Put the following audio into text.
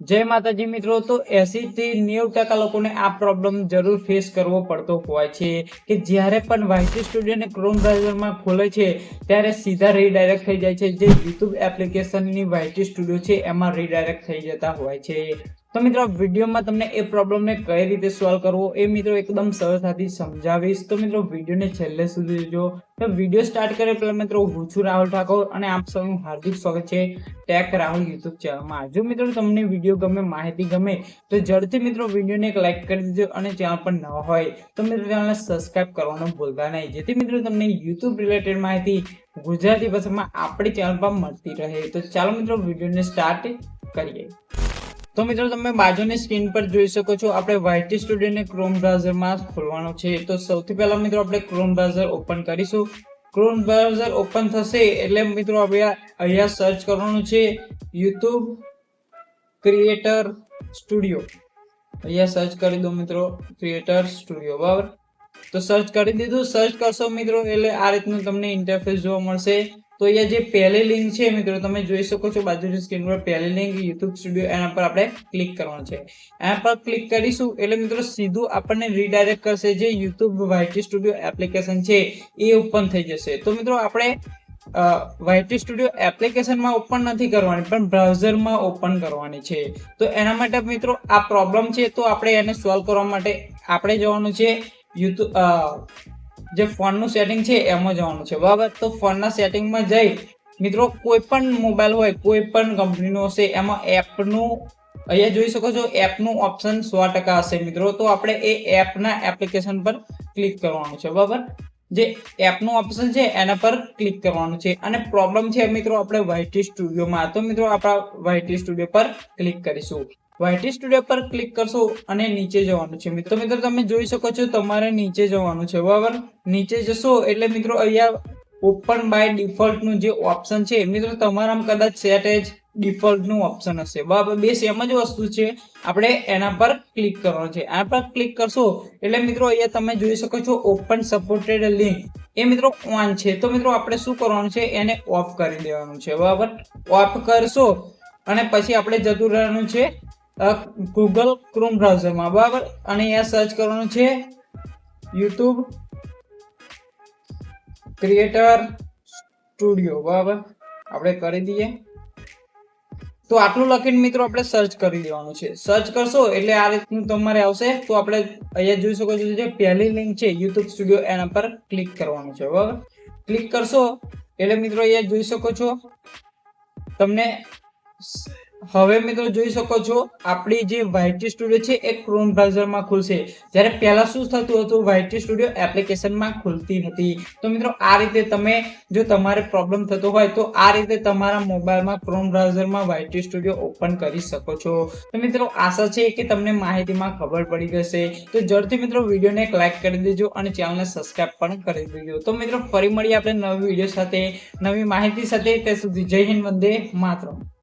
જય માતાજી મિત્રો, તો 80 થી 90% લોકોને આ પ્રોબ્લેમ જરૂર ફેસ કરવો પડતો હોય છે કે જ્યારે પણ YT સ્ટુડિયો ને ક્રોમ બ્રાઉઝરમાં ખોલે છે ત્યારે સીધા રીડાયરેક્ટ થઈ જાય છે. જે YouTube એપ્લિકેશનની YT સ્ટુડિયો છે એમાં રીડાયરેક્ટ થઈ જતા હોય છે. તો મિત્રો વિડીયોમાં તમને એ પ્રોબ્લેમને કઈ રીતે સોલ્વ કરવો એ મિત્રો એકદમ સરળતાથી સમજાવીશ. તો મિત્રો વિડીયોને છેલ્લે સુધી જોજો. તો વિડીયો સ્ટાર્ટ કરે પહેલા મિત્રો હું છું રાહુલ ઠાકોર અને આપ સૌનું હાર્દિક સ્વાગત છે ટેક રાહુલ યુટ્યુબ ચેનલમાં. જો મિત્રો તમને વિડીયો ગમે, માહિતી ગમે તો ઝડપથી મિત્રો વિડીયોને એક લાઈક કરી દેજો અને ચેનલ પર નવા હોય તો મિત્રો ચેનલને સબસ્ક્રાઇબ કરવાનું ભૂલતા નહીં, જેથી મિત્રો તમને યુટ્યુબ રિલેટેડ માહિતી ગુજરાતી ભાષામાં આપણી ચેનલ પર મળતી રહે. તો ચાલો મિત્રો વિડીયોને સ્ટાર્ટ કરીએ. તો મિત્રો તમે બાજુની સ્ક્રીન પર જોઈ શકો છો આપણે YT સ્ટુડિયોને ક્રોમ બ્રાઉઝરમાં ખોલવાનો છે. તો સૌથી પહેલા મિત્રો આપણે ક્રોમ બ્રાઉઝર ઓપન કરીશું. ક્રોમ બ્રાઉઝર ઓપન થશે એટલે મિત્રો આપણે અહીંયા સર્ચ કરવાનું છે YouTube ક્રિએટર સ્ટુડિયો. અહીંયા સર્ચ કરી દો મિત્રો ક્રિએટર સ્ટુડિયો, બરાબર. તો સર્ચ કરી દીધું. સર્ચ કરશો મિત્રો એટલે આ રીતનું તમને ઇન્ટરફેસ જોવા મળશે. તો અહીંયા જે પહેલી લિંક છે મિત્રો તમે જોઈ શકો છો બાજુની સ્ક્રીન પર પહેલી લિંક YouTube સ્ટુડિયો, એના પર આપણે ક્લિક કરવાનું છે. એના પર ક્લિક કરીશું એટલે મિત્રો સીધું આપણને રીડાયરેક્ટ કરશે. જે YouTube YT સ્ટુડિયો એપ્લિકેશન છે એ ઓપન થઈ જશે. તો મિત્રો આપણે YT સ્ટુડિયો એપ્લિકેશનમાં ઓપન નથી કરવાની પણ બ્રાઉઝરમાં ઓપન કરવાની છે. તો એના માટે મિત્રો આ પ્રોબ્લેમ છે, તો આપણે એને સોલ્વ કરવા માટે આપણે જવાનું છે YouTube જે ફોનનું સેટિંગ છે એમાં જવાનું છે, બરાબર. તો ફોનના સેટિંગમાં જઈ મિત્રો કોઈ પણ મોબાઈલ હોય, કોઈ પણ કંપનીનો હશે, એમાં એપનું અહીંયા જોઈ શકો છો એપનું ઓપ્શન 100% હશે મિત્રો. તો આપણે એ એપના એપ્લિકેશન પર ક્લિક કરવાનું છે, બરાબર. જે એપનું ઓપ્શન છે એના પર ક્લિક કરવાનું છે અને પ્રોબ્લેમ છે મિત્રો આપણે YT સ્ટુડિયોમાં. તો મિત્રો આપણા YT સ્ટુડિયો પર ક્લિક કરીશું. YT સ્ટુડિયો પર ક્લિક કરશો અને નીચે જવાનું છે મિત્રો. મિત્રો તમે જોઈ શકો છો તમારે નીચે જવાનું છે, બરાબર. નીચે જશો એટલે મિત્રો અહીંયા ઓપન બાય ડિફોલ્ટ નું જે ઓપ્શન છે મિત્રો તમારામાં કદાચ સેટ એજ ડિફોલ્ટ નું ઓપ્શન હશે, બરાબર. બે સેમ જ વસ્તુ છે, આપણે એના પર ક્લિક કરવાનું છે. એના પર ક્લિક કરશો એટલે મિત્રો અહીંયા તમે જોઈ શકો છો ઓપન સપોર્ટેડ લિંક એ મિત્રો ઓન છે. તો મિત્રો આપણે શું કરવાનું છે એને ઓફ કરી દેવાનું છે, બરાબર. ઓફ કરશો અને પછી આપણે જતું રહેવાનું છે ગૂગલ ક્રોમ બ્રાઉઝરમાં, બરાબર. અને અહીંયા સર્ચ કરવાનું છે YouTube ક્રિએટર સ્ટુડિયો, બરાબર. આપણે કરી દઈએ. તો આટલું લખીને મિત્રો આપણે સર્ચ કરી દેવાનું છે. સર્ચ કરશો એટલે આ રીતનું તમારે આવશે. તો આપણે અહીંયા જોઈ શકો છો જે પહેલી લિંક છે YouTube સ્ટુડિયો એના પર ક્લિક કરવાનું છે, બરાબર. ક્લિક કરશો એટલે મિત્રો અહીંયા જોઈ શકો છો તમને હવે મિત્રો જોઈ શકો છો આપણી જે YT સ્ટુડિયો છે એ ક્રોમ બ્રાઉઝરમાં ખુલશે. જ્યારે પહેલા શું થતું હતું YT સ્ટુડિયો એપ્લિકેશનમાં ખુલતી હતી. તો મિત્રો આ રીતે તમે જો તમારે પ્રોબ્લેમ થતો હોય તો આ રીતે તમારા મોબાઈલમાં ક્રોમ બ્રાઉઝરમાં YT સ્ટુડિયો ઓપન કરી શકો છો. તો મિત્રો આશા છે કે તમને માહિતીમાં ખબર પડી જશે. તો ઝડપથી મિત્રો વિડીયોને એક લાઈક કરી દેજો અને ચેનલને સબસ્ક્રાઇબ પણ કરી દેજો. તો મિત્રો ફરી મળીએ આપણે નવી વિડીયો સાથે, નવી માહિતી સાથે. ત્યાં સુધી જય હિન્દ, વંદે માતરમ.